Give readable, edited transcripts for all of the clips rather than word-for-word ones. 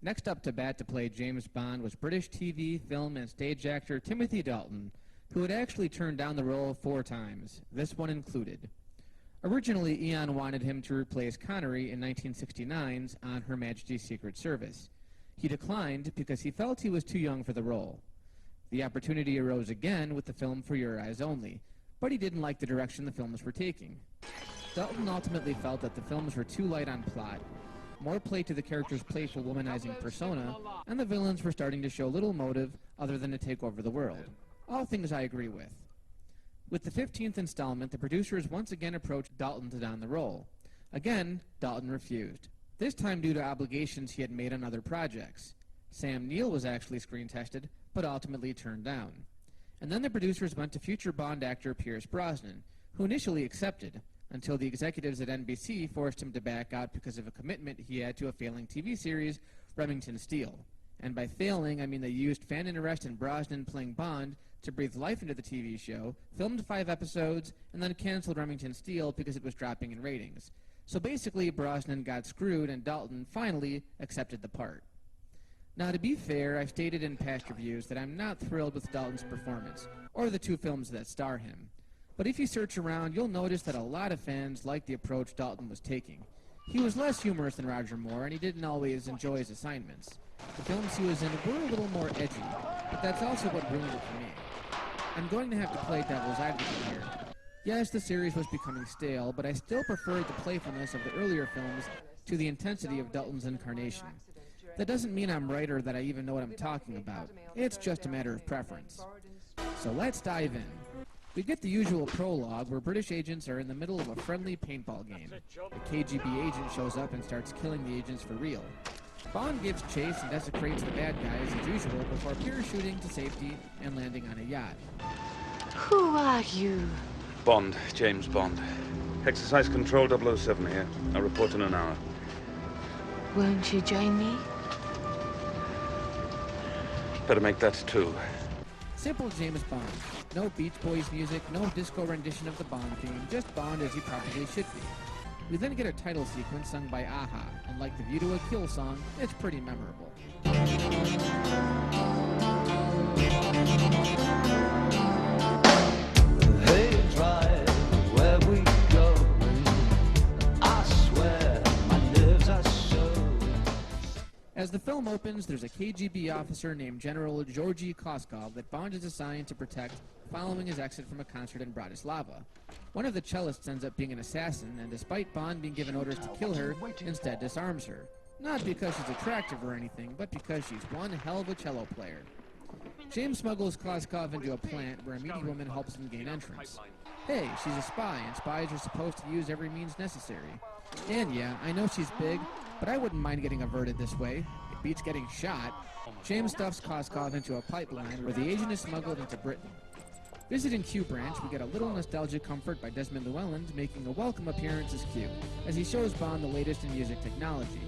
Next up to bat to play James Bond was British TV, film, and stage actor Timothy Dalton, who had actually turned down the role 4 times, this one included. Originally, Eon wanted him to replace Connery in 1969's On Her Majesty's Secret Service. He declined because he felt he was too young for the role. The opportunity arose again with the film For Your Eyes Only, but he didn't like the direction the films were taking. Dalton ultimately felt that the films were too light on plot, more play to the character's playful womanizing persona, and the villains were starting to show little motive other than to take over the world. All things I agree with. With the 15th installment, the producers once again approached Dalton to don the role. Again, Dalton refused, this time due to obligations he had made on other projects. Sam Neill was actually screen tested, but ultimately turned down. And then the producers went to future Bond actor Pierce Brosnan, who initially accepted, until the executives at NBC forced him to back out because of a commitment he had to a failing TV series, Remington Steele. And by failing, I mean they used fan interest in Brosnan playing Bond to breathe life into the TV show, filmed 5 episodes, and then canceled Remington Steele because it was dropping in ratings. So basically, Brosnan got screwed, and Dalton finally accepted the part. Now, to be fair, I've stated in past reviews that I'm not thrilled with Dalton's performance, or the 2 films that star him. But if you search around, you'll notice that a lot of fans liked the approach Dalton was taking. He was less humorous than Roger Moore, and he didn't always enjoy his assignments. The films he was in were a little more edgy, but that's also what ruined it for me. I'm going to have to play devil's advocate here. Yes, the series was becoming stale, but I still preferred the playfulness of the earlier films to the intensity of Dalton's incarnation. That doesn't mean I'm right or that I even know what I'm talking about. It's just a matter of preference. So let's dive in. We get the usual prologue where British agents are in the middle of a friendly paintball game. The KGB agent shows up and starts killing the agents for real. Bond gives chase and desecrates the bad guys as usual before parachuting to safety and landing on a yacht. Who are you? Bond, James Bond. Exercise Control 007 here. I'll report in an hour. Won't you join me? Better make that 2. Simple James Bond. No Beach Boys music, no disco rendition of the Bond theme, just Bond as he probably should be. We then get a title sequence sung by Aha, and like the View to a Kill song, it's pretty memorable. Hey, drive, where we go. I swear my nerves are so. As the film opens, there's a KGB officer named General Georgy Koskov that Bond is assigned to protect following his exit from a concert in Bratislava. One of the cellists ends up being an assassin, and despite Bond being given orders to kill her, instead disarms her. Not because she's attractive or anything, but because she's one hell of a cello player. James smuggles Koskov into a plant where a meaty woman helps him gain entrance. Hey, she's a spy, and spies are supposed to use every means necessary. And yeah, I know she's big, but I wouldn't mind getting averted this way. It beats getting shot. James stuffs Koskov into a pipeline where the agent is smuggled into Britain. Visiting Q Branch, we get a little nostalgic comfort by Desmond Llewellyn making a welcome appearance as Q, as he shows Bond the latest in music technology.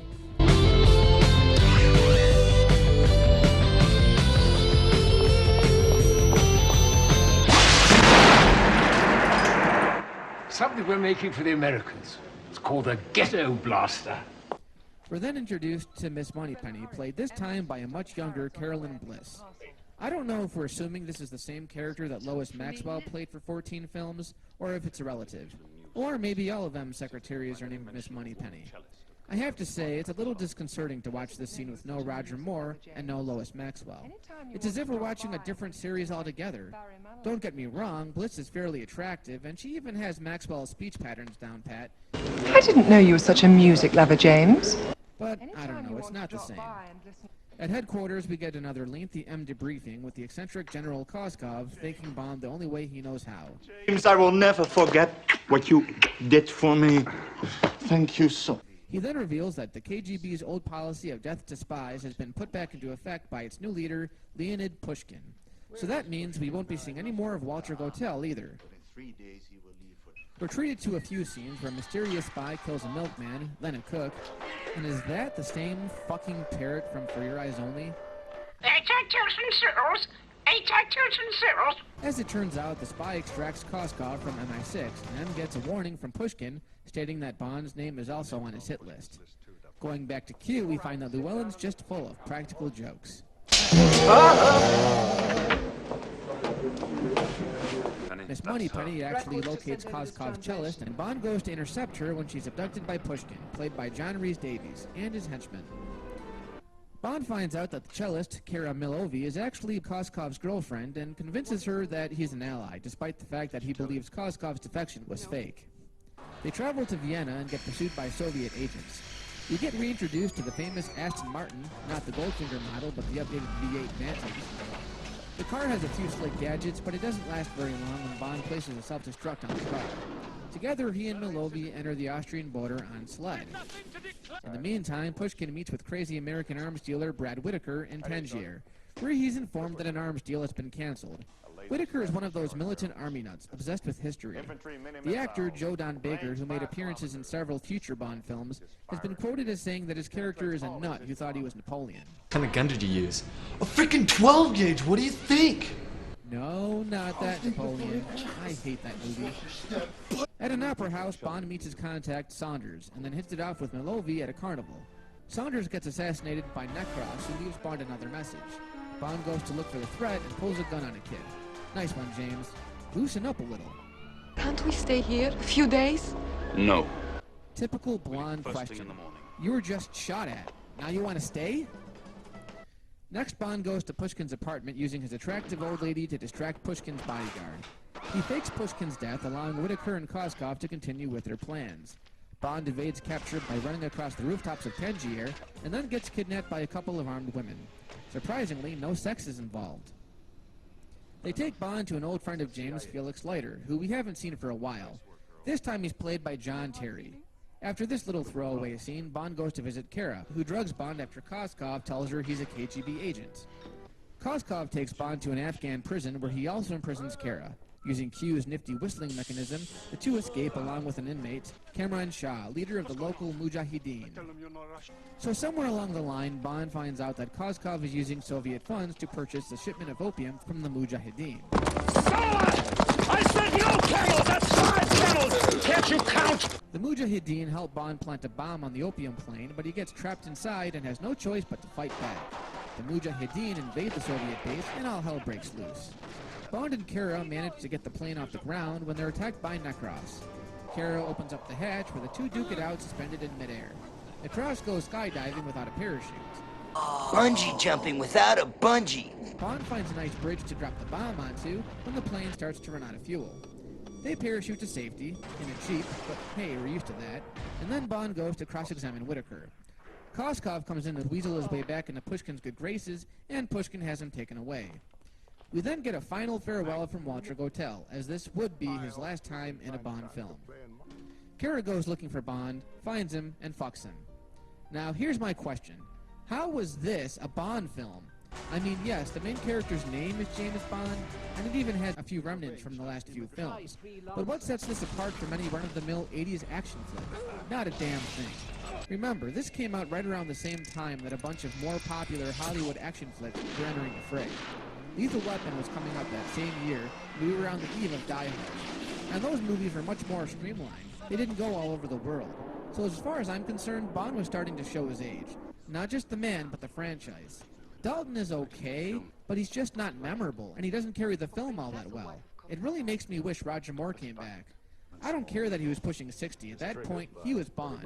Something we're making for the Americans. It's called a ghetto blaster. We're then introduced to Miss Moneypenny, played this time by a much younger Carolyn Bliss. I don't know if we're assuming this is the same character that Lois Maxwell played for 14 films, or if it's a relative. Or maybe all of them secretaries are named Miss Moneypenny. I have to say, it's a little disconcerting to watch this scene with no Roger Moore and no Lois Maxwell. It's as if we're watching a different series altogether. Don't get me wrong, Bliss is fairly attractive, and she even has Maxwell's speech patterns down pat. I didn't know you were such a music lover, James. But, I don't know, it's not the same. At headquarters, we get another lengthy M debriefing with the eccentric General Koskov thanking Bond the only way he knows how. James, I will never forget what you did for me. Thank you so. He then reveals that the KGB's old policy of death to spies has been put back into effect by its new leader, Leonid Pushkin. So that means we won't be seeing any more of Walter Gotell either. We're treated to a few scenes where a mysterious spy kills a milkman, then a cook. And is that the same fucking parrot from For Your Eyes Only? 8,000 zeros! 8,000 zeros! As it turns out, the spy extracts Koskov from MI6 and then gets a warning from Pushkin stating that Bond's name is also on his hit list. Going back to Q, we find that Llewellyn's just full of practical jokes. Miss Moneypenny actually locates Kozkov's cellist, and Bond goes to intercept her when she's abducted by Pushkin, played by John Rhys Davies, and his henchmen. Bond finds out that the cellist, Kara Milovi, is actually Kozkov's girlfriend and convinces her that he's an ally, despite the fact that he believes Kozkov's defection was fake. They travel to Vienna and get pursued by Soviet agents. We get reintroduced to the famous Aston Martin, not the Goldfinger model, but the updated V8 Vantage. The car has a few slick gadgets, but it doesn't last very long when Bond places a self-destruct on the car. Together, he and Milovi enter the Austrian border on sled. In the meantime, Pushkin meets with crazy American arms dealer Brad Whitaker in Tangier, where he's informed that an arms deal has been canceled. Whitaker is one of those militant army nuts, obsessed with history. The actor, Joe Don Baker, who made appearances in several future Bond films, has been quoted as saying that his character is a nut who thought he was Napoleon. What kind of gun did you use? A freaking 12 gauge, what do you think? No, not that Napoleon. I hate that movie. At an opera house, Bond meets his contact, Saunders, and then hits it off with Milovi at a carnival. Saunders gets assassinated by Necros, who leaves Bond another message. Bond goes to look for the threat and pulls a gun on a kid. Nice one, James. Loosen up a little. Can't we stay here a few days? No. Typical blonde question. You were just shot at. Now you want to stay? Next, Bond goes to Pushkin's apartment using his attractive old lady to distract Pushkin's bodyguard. He fakes Pushkin's death, allowing Whitaker and Kozkov to continue with their plans. Bond evades capture by running across the rooftops of Tangier, and then gets kidnapped by a couple of armed women. Surprisingly, no sex is involved. They take Bond to an old friend of James, Felix Leiter, who we haven't seen for a while. This time he's played by John Terry. After this little throwaway scene, Bond goes to visit Kara, who drugs Bond after Kozkov tells her he's a KGB agent. Kozkov takes Bond to an Afghan prison where he also imprisons Kara. Using Q's nifty whistling mechanism, the two escape along with an inmate, Kamran Shah, leader of the local Mujahideen. So somewhere along the line, Bond finds out that Kozkov is using Soviet funds to purchase a shipment of opium from the Mujahideen. I said no camels! That's 5 camels! Can't you count? The Mujahideen help Bond plant a bomb on the opium plane, but he gets trapped inside and has no choice but to fight back. The Mujahideen invade the Soviet base, and all hell breaks loose. Bond and Kara manage to get the plane off the ground when they're attacked by Necros. Kara opens up the hatch where the two duke it out suspended in midair. Necros goes skydiving without a parachute. Bungee jumping without a bungee. Bond finds a nice bridge to drop the bomb onto when the plane starts to run out of fuel. They parachute to safety, in a Jeep, but hey, we're used to that, and then Bond goes to cross-examine Whitaker. Kozkov comes in to weasel his way back into Pushkin's good graces, and Pushkin has him taken away. We then get a final farewell from Walter Gotell, as this would be his last time in a Bond film. Kara goes looking for Bond, finds him, and fucks him. Now, here's my question. How was this a Bond film? I mean, yes, the main character's name is James Bond, and it even has a few remnants from the last few films. But what sets this apart from any run-of-the-mill 80s action flick? Not a damn thing. Remember, this came out right around the same time that a bunch of more popular Hollywood action flicks were entering the fray. Lethal Weapon was coming up that same year, and we were on the eve of Die Hard. And those movies were much more streamlined. They didn't go all over the world. So as far as I'm concerned, Bond was starting to show his age. Not just the man, but the franchise. Dalton is okay, but he's just not memorable, and he doesn't carry the film all that well. It really makes me wish Roger Moore came back. I don't care that he was pushing 60. At that point, he was Bond.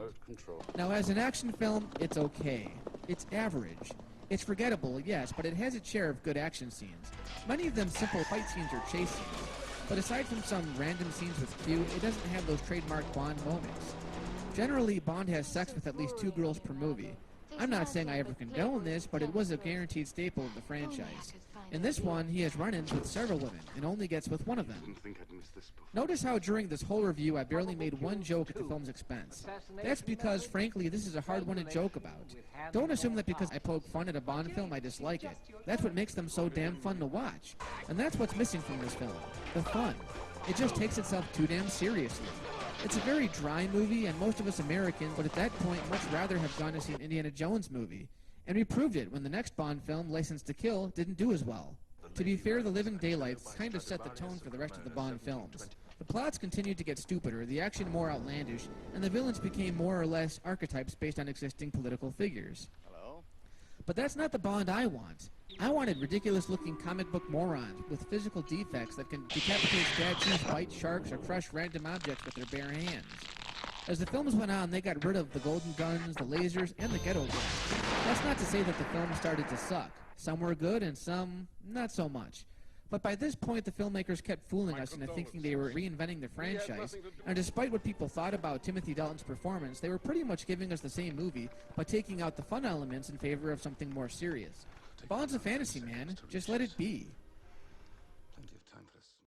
Now, as an action film, it's okay. It's average. It's forgettable, yes, but it has its share of good action scenes. Many of them simple fight scenes or chase scenes. But aside from some random scenes with Q, it doesn't have those trademark Bond moments. Generally, Bond has sex with at least 2 girls per movie. I'm not saying I ever condone this, but it was a guaranteed staple of the franchise. In this one, he has run-ins with several women, and only gets with one of them. Notice how during this whole review I barely made one joke at the film's expense. That's because, frankly, this is a hard one to joke about. Don't assume that because I poke fun at a Bond film I dislike it. That's what makes them so damn fun to watch. And that's what's missing from this film. The fun. It just takes itself too damn seriously. It's a very dry movie, and most of us Americans would at that point much rather have gone to see an Indiana Jones movie. And we proved it when the next Bond film, License to Kill, didn't do as well. To be fair, The Living Daylights kind of set the tone for the rest of the Bond films. The plots continued to get stupider, the action more outlandish, and the villains became more or less archetypes based on existing political figures. But that's not the Bond I want. I wanted ridiculous-looking comic book morons with physical defects that can decapitate statues, bite sharks, or crush random objects with their bare hands. As the films went on, they got rid of the golden guns, the lasers, and the ghetto guns. That's not to say that the films started to suck. Some were good and some not so much. But by this point, the filmmakers kept fooling us into thinking they were reinventing the franchise, and despite what people thought about Timothy Dalton's performance, they were pretty much giving us the same movie, but taking out the fun elements in favor of something more serious. Bond's a fantasy, man. Just let it be.